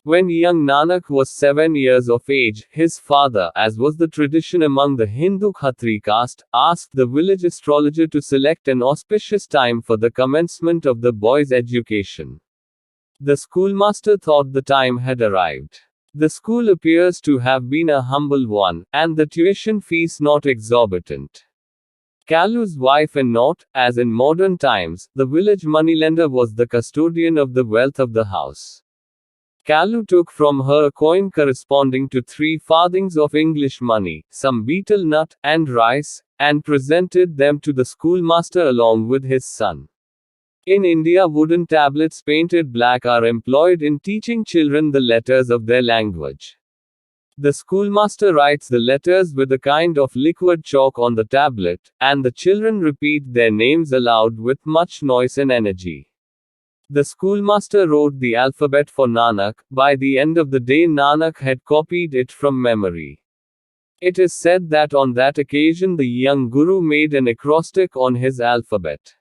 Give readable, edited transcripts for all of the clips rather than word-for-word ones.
When young Nanak was 7 years of age, his father, as was the tradition among the Hindu Khatri caste, asked the village astrologer to select an auspicious time for the commencement of the boy's education. The schoolmaster thought the time had arrived. The school appears to have been a humble one, and the tuition fees not exorbitant. Kalu's wife and not, as in modern times, the village moneylender was the custodian of the wealth of the house. Kalu took from her a coin corresponding to 3 farthings of English money, some betel nut, and rice, and presented them to the schoolmaster along with his son. In India, wooden tablets painted black are employed in teaching children the letters of their language. The schoolmaster writes the letters with a kind of liquid chalk on the tablet, and the children repeat their names aloud with much noise and energy. The schoolmaster wrote the alphabet for Nanak. By the end of the day, Nanak had copied it from memory. It is said that on that occasion the young Guru made an acrostic on his alphabet.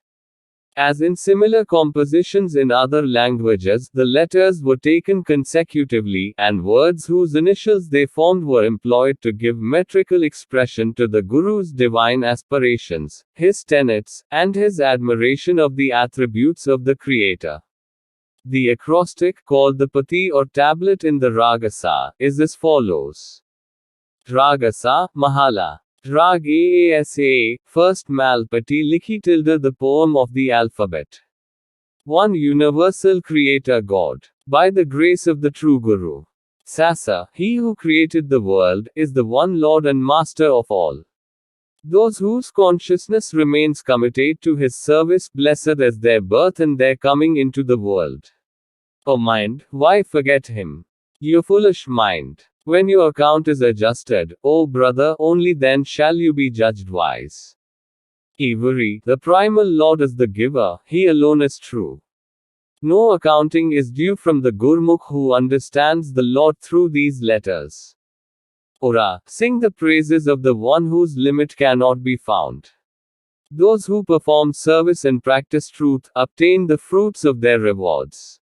As in similar compositions in other languages, the letters were taken consecutively, and words whose initials they formed were employed to give metrical expression to the Guru's divine aspirations, his tenets, and his admiration of the attributes of the Creator. The acrostic, called the Pati or tablet in the Ragasa, is as follows. Ragasa, Mahala. Rag Aasa, first Malpati Likhi tilde the poem of the alphabet. One universal creator God. By the grace of the true Guru. Sasa, he who created the world, is the one Lord and Master of all. Those whose consciousness remains committed to his service, blessed is their birth and their coming into the world. O mind, why forget him? You foolish mind. When your account is adjusted, O brother, only then shall you be judged wise. Every, the primal Lord is the giver, he alone is true. No accounting is due from the Gurmukh who understands the Lord through these letters. Ora, sing the praises of the one whose limit cannot be found. Those who perform service and practice truth, obtain the fruits of their rewards.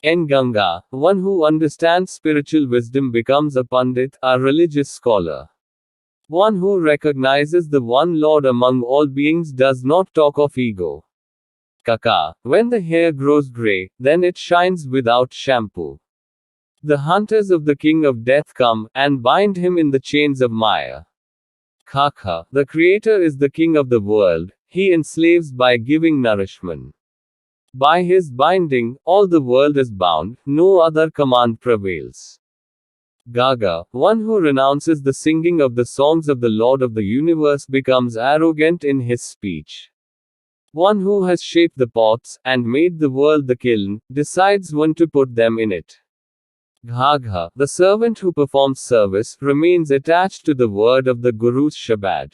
En Ganga, one who understands spiritual wisdom becomes a Pandit, a religious scholar. One who recognizes the one Lord among all beings does not talk of ego. Kaka, when the hair grows grey, then it shines without shampoo. The hunters of the king of death come, and bind him in the chains of Maya. Kaka, the creator is the king of the world, he enslaves by giving nourishment. By his binding, all the world is bound, no other command prevails. Gaga, one who renounces the singing of the songs of the Lord of the universe becomes arrogant in his speech. One who has shaped the pots, and made the world the kiln, decides when to put them in it. Ghagha, the servant who performs service, remains attached to the word of the Guru's Shabad.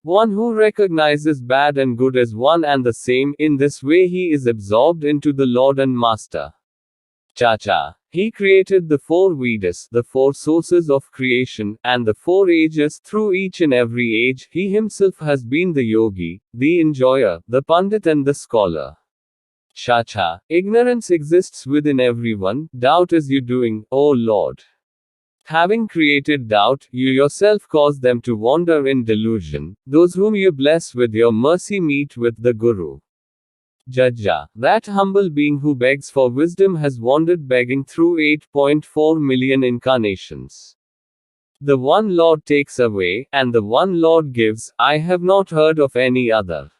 One who recognizes bad and good as one and the same, in this way he is absorbed into the Lord and Master. Chacha, he created the 4 Vedas, the 4 sources of creation, and the 4 ages. Through each and every age, he himself has been the yogi, the enjoyer, the pandit and the scholar. Chacha, ignorance exists within everyone, doubt is you doing, O Lord. Having created doubt, you yourself cause them to wander in delusion. Those whom you bless with your mercy meet with the Guru. Jajja, that humble being who begs for wisdom has wandered begging through 8.4 million incarnations. The one Lord takes away, and the one Lord gives, I have not heard of any other.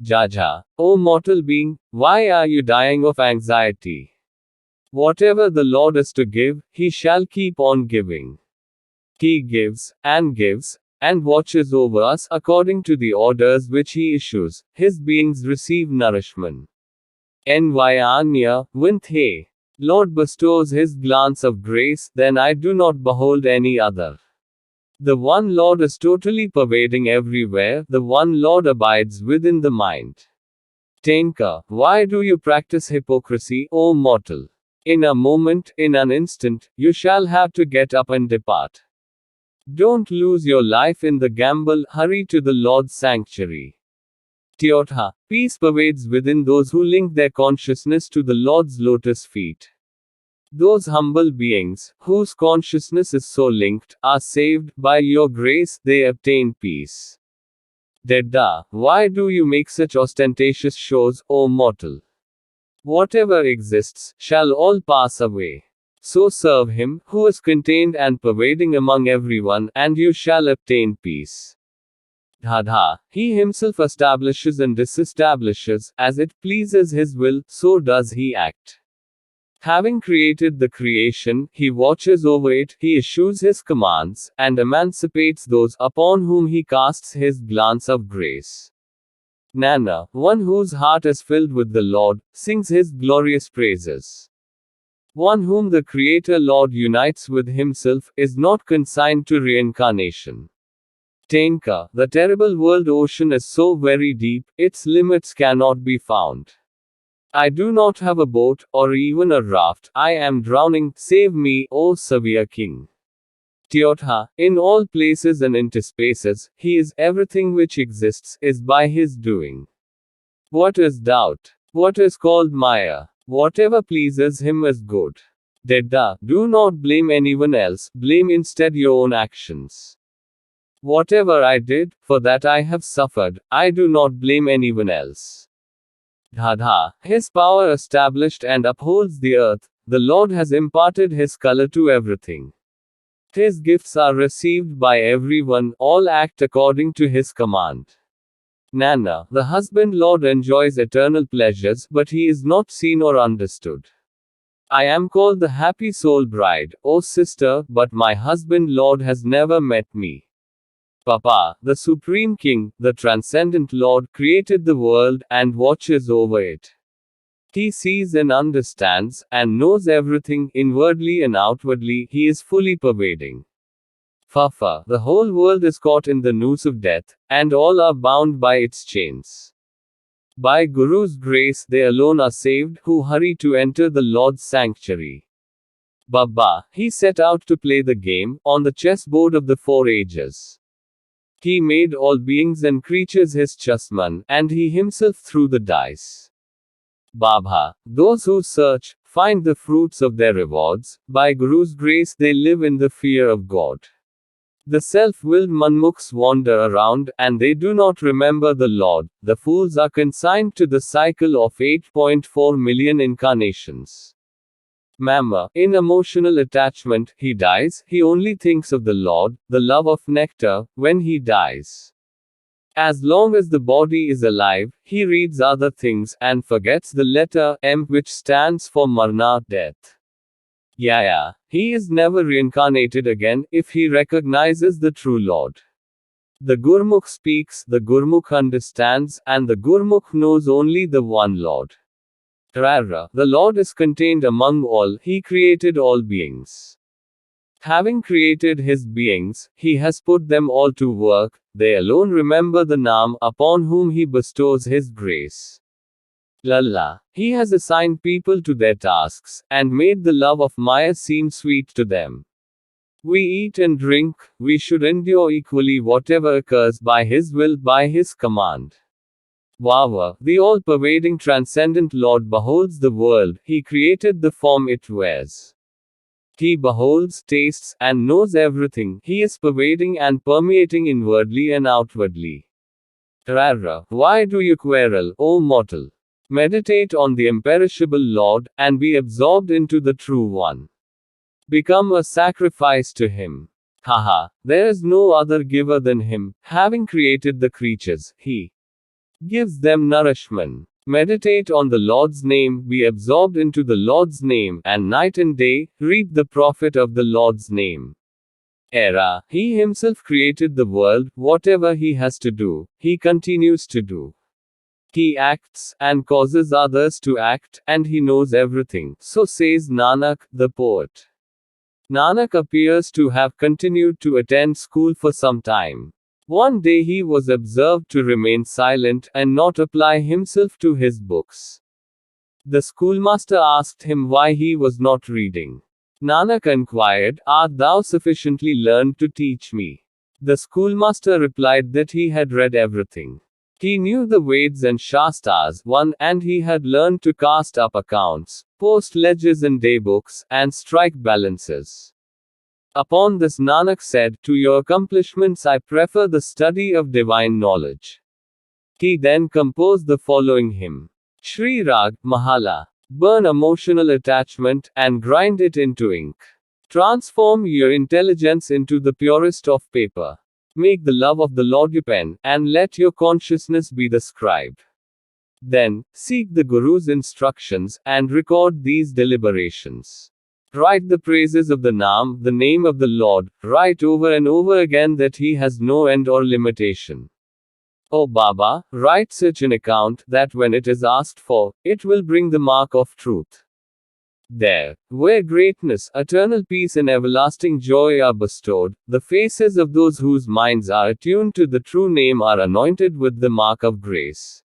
Jajja, O mortal being, why are you dying of anxiety? Whatever the Lord is to give, he shall keep on giving. He gives, and watches over us according to the orders which he issues. His beings receive nourishment. Nyanya, Vinthe. Lord bestows his glance of grace, then I do not behold any other. The one Lord is totally pervading everywhere, the one Lord abides within the mind. Tenka, why do you practice hypocrisy, O mortal? In a moment, in an instant, you shall have to get up and depart. Don't lose your life in the gamble, hurry to the Lord's sanctuary. Tyotha, peace pervades within those who link their consciousness to the Lord's lotus feet. Those humble beings, whose consciousness is so linked, are saved. By your grace, they obtain peace. Dedda, why do you make such ostentatious shows, O mortal? Whatever exists, shall all pass away. So serve him, who is contained and pervading among everyone, and you shall obtain peace. Dhadha, he himself establishes and disestablishes, as it pleases his will, so does he act. Having created the creation, he watches over it, he issues his commands, and emancipates those upon whom he casts his glance of grace. Nana, one whose heart is filled with the Lord, sings his glorious praises. One whom the Creator Lord unites with himself, is not consigned to reincarnation. Tenka, the terrible world ocean is so very deep, its limits cannot be found. I do not have a boat, or even a raft, I am drowning, save me, O severe King. Tyotha, in all places and interspaces, he is, everything which exists, is by his doing. What is doubt? What is called Maya? Whatever pleases him is good. Dedda, do not blame anyone else, blame instead your own actions. Whatever I did, for that I have suffered, I do not blame anyone else. Dhadha, his power established and upholds the earth, the Lord has imparted his color to everything. His gifts are received by everyone, all act according to his command. Nana, the husband Lord enjoys eternal pleasures, but he is not seen or understood. I am called the happy soul bride, O sister, but my husband Lord has never met me. Papa, the Supreme King, the Transcendent Lord, created the world, and watches over it. He sees and understands, and knows everything, inwardly and outwardly, he is fully pervading. Fafa, the whole world is caught in the noose of death, and all are bound by its chains. By Guru's grace, they alone are saved, who hurry to enter the Lord's sanctuary. Baba, he set out to play the game, on the chessboard of the 4 ages. He made all beings and creatures his chessman, and he himself threw the dice. Baba, those who search, find the fruits of their rewards, by Guru's grace they live in the fear of God. The self-willed manmukhs wander around, and they do not remember the Lord, the fools are consigned to the cycle of 8.4 million incarnations. Mama, in emotional attachment, he dies, he only thinks of the Lord, the love of nectar, when he dies. As long as the body is alive, he reads other things, and forgets the letter M, which stands for Marna, death. Yaya, he is never reincarnated again, if he recognizes the true Lord. The Gurmukh speaks, the Gurmukh understands, and the Gurmukh knows only the one Lord. Rara, the Lord is contained among all, he created all beings. Having created his beings, he has put them all to work, they alone remember the Naam, upon whom he bestows his grace. Lalla, he has assigned people to their tasks, and made the love of Maya seem sweet to them. We eat and drink, we should endure equally whatever occurs by his will, by his command. Vawa, the all-pervading transcendent Lord beholds the world, he created the form it wears. He beholds, tastes, and knows everything, he is pervading and permeating inwardly and outwardly. Rara, why do you quarrel, O mortal? Meditate on the imperishable Lord, and be absorbed into the True One. Become a sacrifice to him. Haha, there is no other giver than him, having created the creatures, he gives them nourishment. Meditate on the Lord's name, be absorbed into the Lord's name, and night and day, reap the profit of the Lord's name. Era, he himself created the world, whatever he has to do, he continues to do. He acts, and causes others to act, and he knows everything, so says Nanak, the poet. Nanak appears to have continued to attend school for some time. One day he was observed to remain silent, and not apply himself to his books. The schoolmaster asked him why he was not reading. Nanak inquired, "Art thou sufficiently learned to teach me?" The schoolmaster replied that he had read everything. He knew the Veds and Shastras, and he had learned to cast up accounts, post ledgers and daybooks, and strike balances. Upon this Nanak said, "To your accomplishments I prefer the study of divine knowledge." He then composed the following hymn. Shri Rag, Mahala. Burn emotional attachment, and grind it into ink. Transform your intelligence into the purest of paper. Make the love of the Lord your pen, and let your consciousness be the scribe. Then, seek the Guru's instructions, and record these deliberations. Write the praises of the Naam, the name of the Lord, write over and over again that he has no end or limitation. O Baba, write such an account, that when it is asked for, it will bring the mark of truth. There, where greatness, eternal peace and everlasting joy are bestowed, the faces of those whose minds are attuned to the true name are anointed with the mark of grace.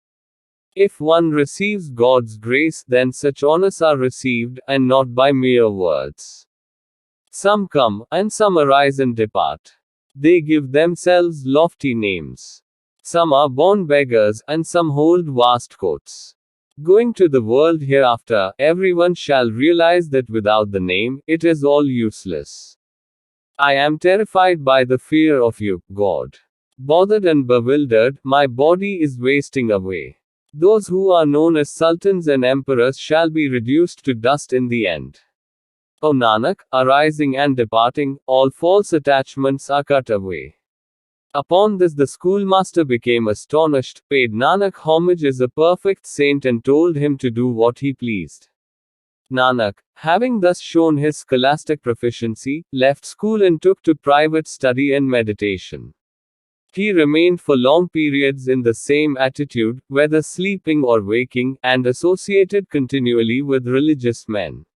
If one receives God's grace, then such honors are received, and not by mere words. Some come, and some arise and depart. They give themselves lofty names. Some are born beggars, and some hold vast courts. Going to the world hereafter, everyone shall realize that without the name, it is all useless. I am terrified by the fear of you, God. Bothered and bewildered, my body is wasting away. Those who are known as sultans and emperors shall be reduced to dust in the end. O Nanak, arising and departing, all false attachments are cut away. Upon this the schoolmaster became astonished, paid Nanak homage as a perfect saint and told him to do what he pleased. Nanak, having thus shown his scholastic proficiency, left school and took to private study and meditation. He remained for long periods in the same attitude, whether sleeping or waking, and associated continually with religious men.